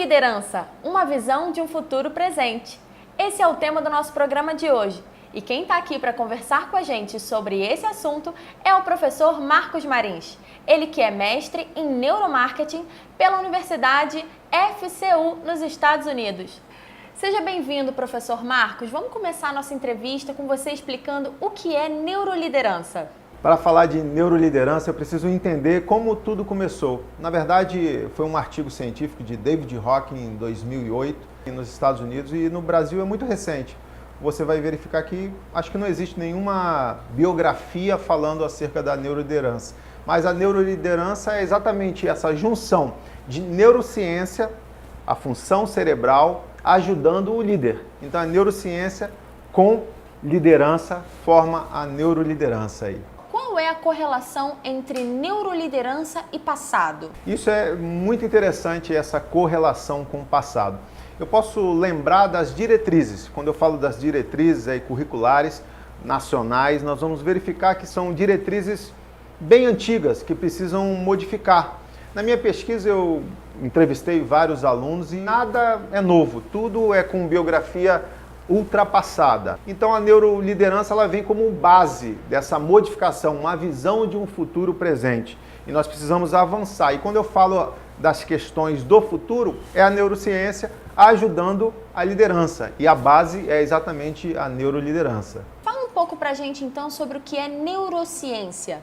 Neuroliderança, uma visão de um futuro presente. Esse é o tema do nosso programa de hoje. E quem está aqui para conversar com a gente sobre esse assunto é o professor Marcos Marins. Ele que é mestre em neuromarketing pela Universidade FCU nos Estados Unidos. Seja bem-vindo, professor Marcos. Vamos começar a nossa entrevista com você explicando o que é neuroliderança. Para falar de neuroliderança, eu preciso entender como tudo começou. Na verdade, foi um artigo científico de David Hawking em 2008, nos Estados Unidos, e no Brasil é muito recente. Você vai verificar que acho que não existe nenhuma biografia falando acerca da neuroliderança. Mas a neuroliderança é exatamente essa junção de neurociência, a função cerebral, ajudando o líder. Então a neurociência com liderança forma a neuroliderança aí. Qual é a correlação entre neuroliderança e passado? Isso é muito interessante, essa correlação com o passado. Eu posso lembrar das diretrizes. Quando eu falo das diretrizes aí, curriculares nacionais, nós vamos verificar que são diretrizes bem antigas, que precisam modificar. Na minha pesquisa eu entrevistei vários alunos e nada é novo, tudo é com biografia ultrapassada. Então a neuroliderança ela vem como base dessa modificação, uma visão de um futuro presente. E nós precisamos avançar. E quando eu falo das questões do futuro, é a neurociência ajudando a liderança. E a base é exatamente a neuroliderança. Fala um pouco pra gente então sobre o que é neurociência.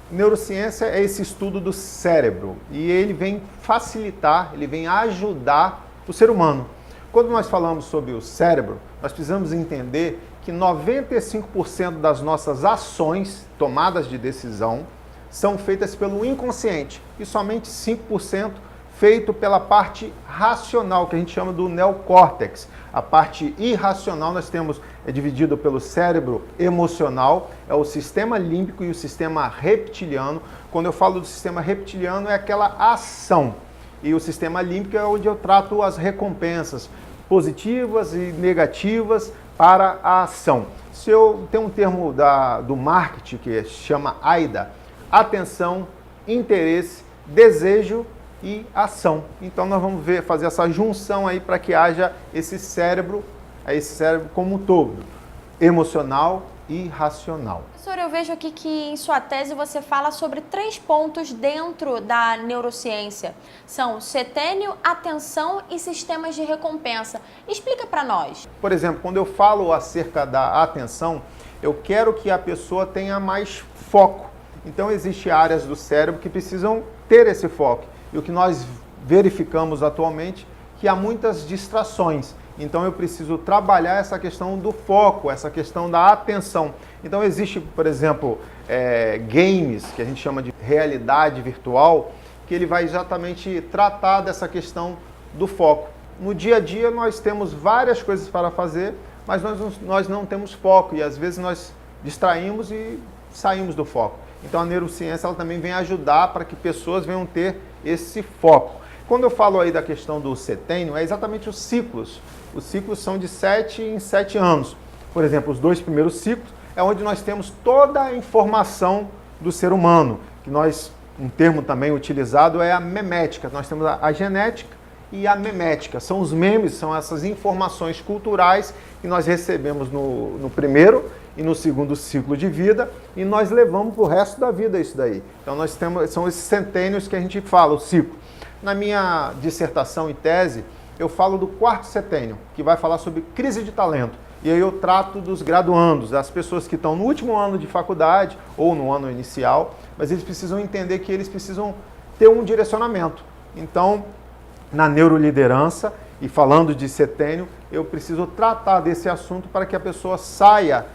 Neurociência é esse estudo do cérebro e ele vem facilitar, ele vem ajudar o ser humano. Quando nós falamos sobre o cérebro, nós precisamos entender que 95% das nossas ações, tomadas de decisão, são feitas pelo inconsciente e somente 5% feito pela parte racional, que a gente chama do neocórtex. A parte irracional nós temos dividido pelo cérebro emocional, é o sistema límbico e o sistema reptiliano. Quando eu falo do sistema reptiliano é aquela ação. E o sistema límbico é onde eu trato as recompensas positivas e negativas para a ação. Se eu tenho um termo do marketing que chama AIDA, atenção, interesse, desejo e ação. Então nós vamos fazer essa junção aí para que haja esse cérebro como um todo, emocional e racional. Professor, eu vejo aqui que em sua tese você fala sobre 3 pontos dentro da neurociência. São setênio, atenção e sistemas de recompensa. Explica para nós. Por exemplo, quando eu falo acerca da atenção, eu quero que a pessoa tenha mais foco. Então existem áreas do cérebro que precisam ter esse foco. E o que nós verificamos atualmente é que há muitas distrações. Então eu preciso trabalhar essa questão do foco, essa questão da atenção. Então existe, por exemplo, games, que a gente chama de realidade virtual, que ele vai exatamente tratar dessa questão do foco. No dia a dia nós temos várias coisas para fazer, mas nós não temos foco e às vezes nós distraímos e saímos do foco. Então a neurociência ela também vem ajudar para que pessoas venham ter esse foco. Quando eu falo aí da questão do setênio, é exatamente os ciclos. Os ciclos são de 7 em 7 anos. Por exemplo, os 2 primeiros ciclos é onde nós temos toda a informação do ser humano. Um termo também utilizado é a memética. Nós temos a genética e a memética. São os memes, são essas informações culturais que nós recebemos no primeiro e no segundo ciclo de vida e nós levamos para o resto da vida isso daí. Então são esses setênios que a gente fala, o ciclo. Na minha dissertação e tese, eu falo do 4º setênio, que vai falar sobre crise de talento. E aí eu trato dos graduandos, das pessoas que estão no último ano de faculdade ou no ano inicial, mas eles precisam entender que eles precisam ter um direcionamento. Então, na neuroliderança, e falando de setênio, eu preciso tratar desse assunto para que a pessoa saia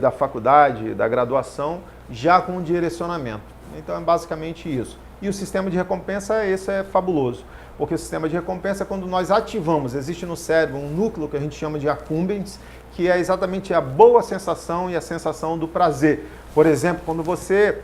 da faculdade, da graduação, já com um direcionamento. Então é basicamente isso. E o sistema de recompensa, esse é fabuloso, porque o sistema de recompensa é quando nós ativamos, existe no cérebro um núcleo que a gente chama de accumbens, que é exatamente a boa sensação e a sensação do prazer. Por exemplo, quando você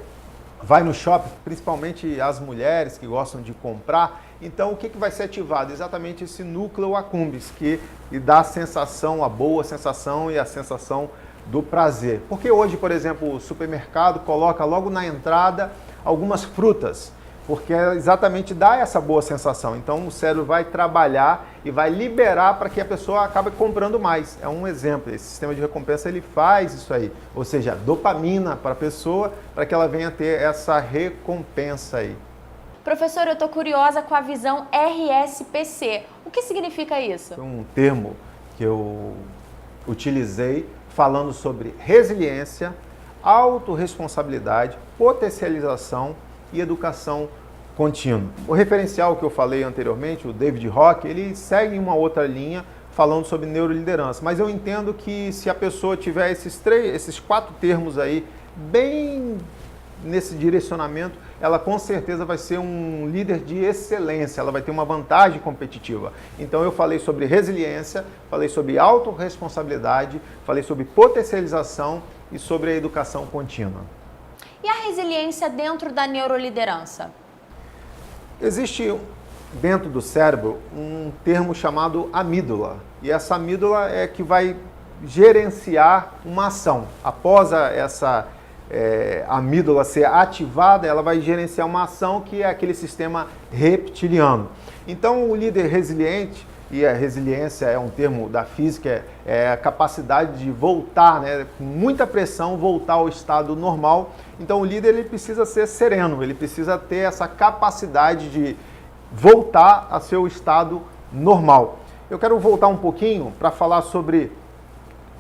vai no shopping, principalmente as mulheres que gostam de comprar, então o que vai ser ativado? Exatamente esse núcleo accumbens, que dá a sensação, a boa sensação e a sensação do prazer. Porque hoje, por exemplo, o supermercado coloca logo na entrada algumas frutas. porque exatamente dá essa boa sensação. Então o cérebro vai trabalhar e vai liberar para que a pessoa acabe comprando mais. É um exemplo, esse sistema de recompensa ele faz isso aí, ou seja, dopamina para a pessoa, para que ela venha ter essa recompensa aí. Professor, eu estou curiosa com a visão RSPC. O que significa isso? Foi um termo que eu utilizei falando sobre resiliência, autorresponsabilidade, potencialização e educação contínua. O referencial que eu falei anteriormente, o David Rock, ele segue uma outra linha falando sobre neuroliderança, mas eu entendo que se a pessoa tiver esses 4 termos aí bem nesse direcionamento, ela com certeza vai ser um líder de excelência, ela vai ter uma vantagem competitiva. Então eu falei sobre resiliência, falei sobre autorresponsabilidade, falei sobre potencialização e sobre a educação contínua. E a resiliência dentro da neuroliderança? Existe dentro do cérebro um termo chamado amígdala. E essa amígdala é que vai gerenciar uma ação. Após essa amígdala ser ativada, ela vai gerenciar uma ação que é aquele sistema reptiliano. Então o líder resiliente, e a resiliência é um termo da física, é a capacidade de voltar, né, com muita pressão, voltar ao estado normal. Então o líder ele precisa ser sereno, ele precisa ter essa capacidade de voltar ao seu estado normal. Eu quero voltar um pouquinho para falar sobre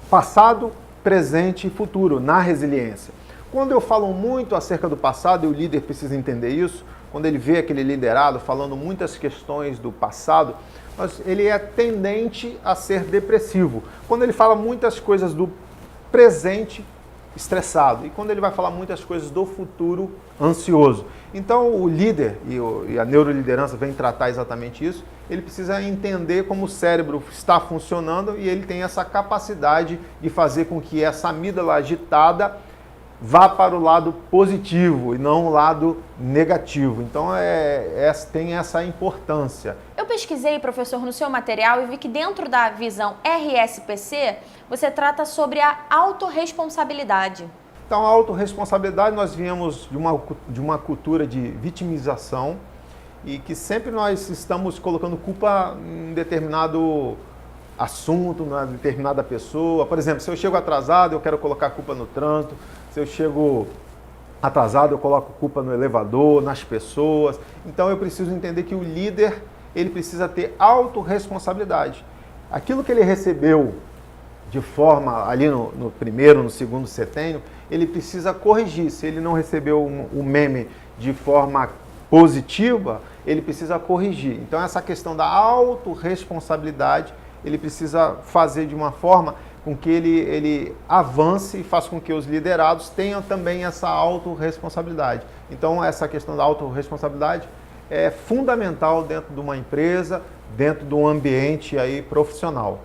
passado, presente e futuro na resiliência. Quando eu falo muito acerca do passado, e o líder precisa entender isso, quando ele vê aquele liderado falando muitas questões do passado, ele é tendente a ser depressivo. Quando ele fala muitas coisas do presente, estressado. E quando ele vai falar muitas coisas do futuro, ansioso. Então o líder, e a neuroliderança vem tratar exatamente isso, ele precisa entender como o cérebro está funcionando e ele tem essa capacidade de fazer com que essa amígdala agitada vá para o lado positivo e não o lado negativo. Então tem essa importância. Eu pesquisei, professor, no seu material e vi que dentro da visão RSPC você trata sobre a autorresponsabilidade. Então a autorresponsabilidade, nós viemos de uma cultura de vitimização e que sempre nós estamos colocando culpa em determinado assunto, em determinada pessoa. Por exemplo, se eu chego atrasado, eu quero colocar a culpa no trânsito. Se eu chego atrasado, eu coloco culpa no elevador, nas pessoas. Então eu preciso entender que o líder, ele precisa ter autorresponsabilidade. Aquilo que ele recebeu de forma ali no primeiro, no segundo setênio, ele precisa corrigir. Se ele não recebeu o meme de forma positiva, ele precisa corrigir. Então essa questão da autorresponsabilidade, ele precisa fazer de uma forma com que ele avance e faça com que os liderados tenham também essa autorresponsabilidade. Então, essa questão da autorresponsabilidade é fundamental dentro de uma empresa, dentro de um ambiente aí profissional.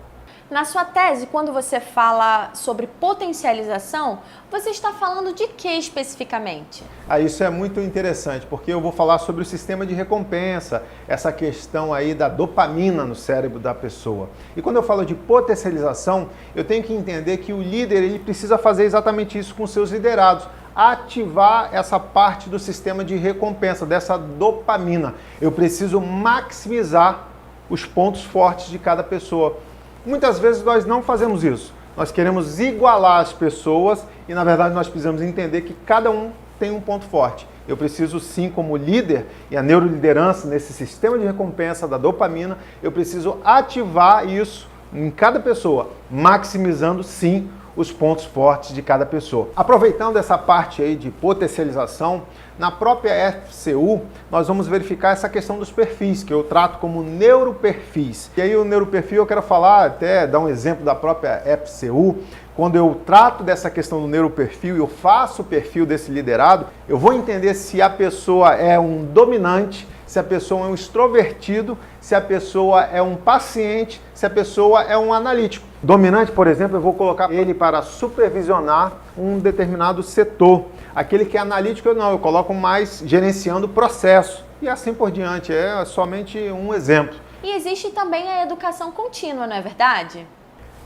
Na sua tese, quando você fala sobre potencialização, você está falando de que especificamente? Isso é muito interessante, porque eu vou falar sobre o sistema de recompensa, essa questão aí da dopamina no cérebro da pessoa. E quando eu falo de potencialização, eu tenho que entender que o líder ele precisa fazer exatamente isso com seus liderados, ativar essa parte do sistema de recompensa, dessa dopamina. Eu preciso maximizar os pontos fortes de cada pessoa. Muitas vezes nós não fazemos isso. Nós queremos igualar as pessoas e, na verdade, nós precisamos entender que cada um tem um ponto forte. Eu preciso, sim, como líder, e a neuroliderança, nesse sistema de recompensa da dopamina, eu preciso ativar isso em cada pessoa, maximizando, sim, os pontos fortes de cada pessoa. Aproveitando essa parte aí de potencialização, na própria FCU, nós vamos verificar essa questão dos perfis, que eu trato como neuroperfis. E aí o neuroperfil eu quero falar, até dar um exemplo da própria FCU, quando eu trato dessa questão do neuroperfil e eu faço o perfil desse liderado, eu vou entender se a pessoa é um dominante, se a pessoa é um extrovertido, se a pessoa é um paciente, se a pessoa é um analítico. Dominante, por exemplo, eu vou colocar ele para supervisionar um determinado setor. Aquele que é analítico, eu coloco mais gerenciando o processo. E assim por diante, é somente um exemplo. E existe também a educação contínua, não é verdade?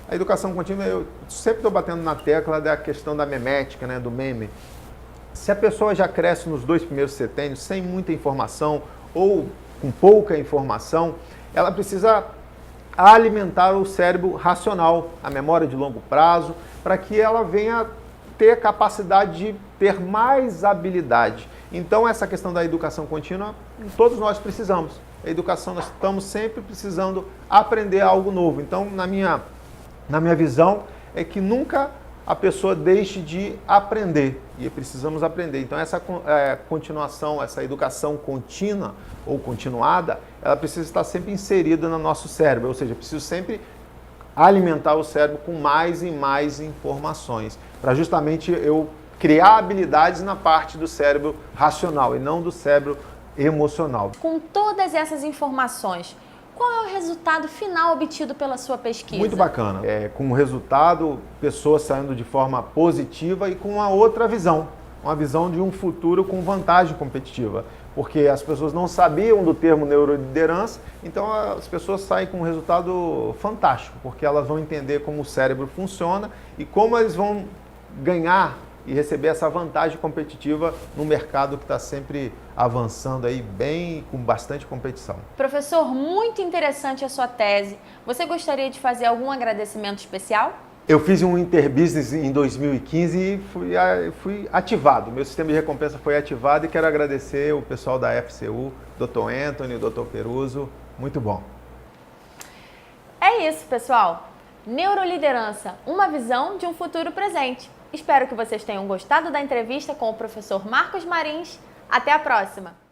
A educação contínua, eu sempre estou batendo na tecla da questão da memética, né, do meme. Se a pessoa já cresce nos 2 primeiros setênios sem muita informação ou com pouca informação, ela precisa alimentar o cérebro racional, a memória de longo prazo, para que ela venha ter capacidade de ter mais habilidade. Então, essa questão da educação contínua, todos nós precisamos. A educação, nós estamos sempre precisando aprender algo novo. Então, na minha visão, é que nunca a pessoa deixe de aprender, e precisamos aprender. Então, essa continuação, essa educação contínua ou continuada, ela precisa estar sempre inserida no nosso cérebro, ou seja, preciso sempre alimentar o cérebro com mais e mais informações, para justamente eu criar habilidades na parte do cérebro racional e não do cérebro emocional. Com todas essas informações, qual é o resultado final obtido pela sua pesquisa? Muito bacana. Com o resultado, pessoas saindo de forma positiva e com uma outra visão. Uma visão de um futuro com vantagem competitiva. Porque as pessoas não sabiam do termo neuroliderança, então as pessoas saem com um resultado fantástico, porque elas vão entender como o cérebro funciona e como eles vão ganhar e receber essa vantagem competitiva no mercado que está sempre avançando aí bem, com bastante competição. Professor, muito interessante a sua tese. Você gostaria de fazer algum agradecimento especial? Eu fiz um Interbusiness em 2015 e fui ativado. Meu sistema de recompensa foi ativado e quero agradecer o pessoal da FCU, Dr. Anthony, Dr. Peruso. Muito bom. É isso, pessoal. Neuroliderança, uma visão de um futuro presente. Espero que vocês tenham gostado da entrevista com o professor Marcos Marins. Até a próxima!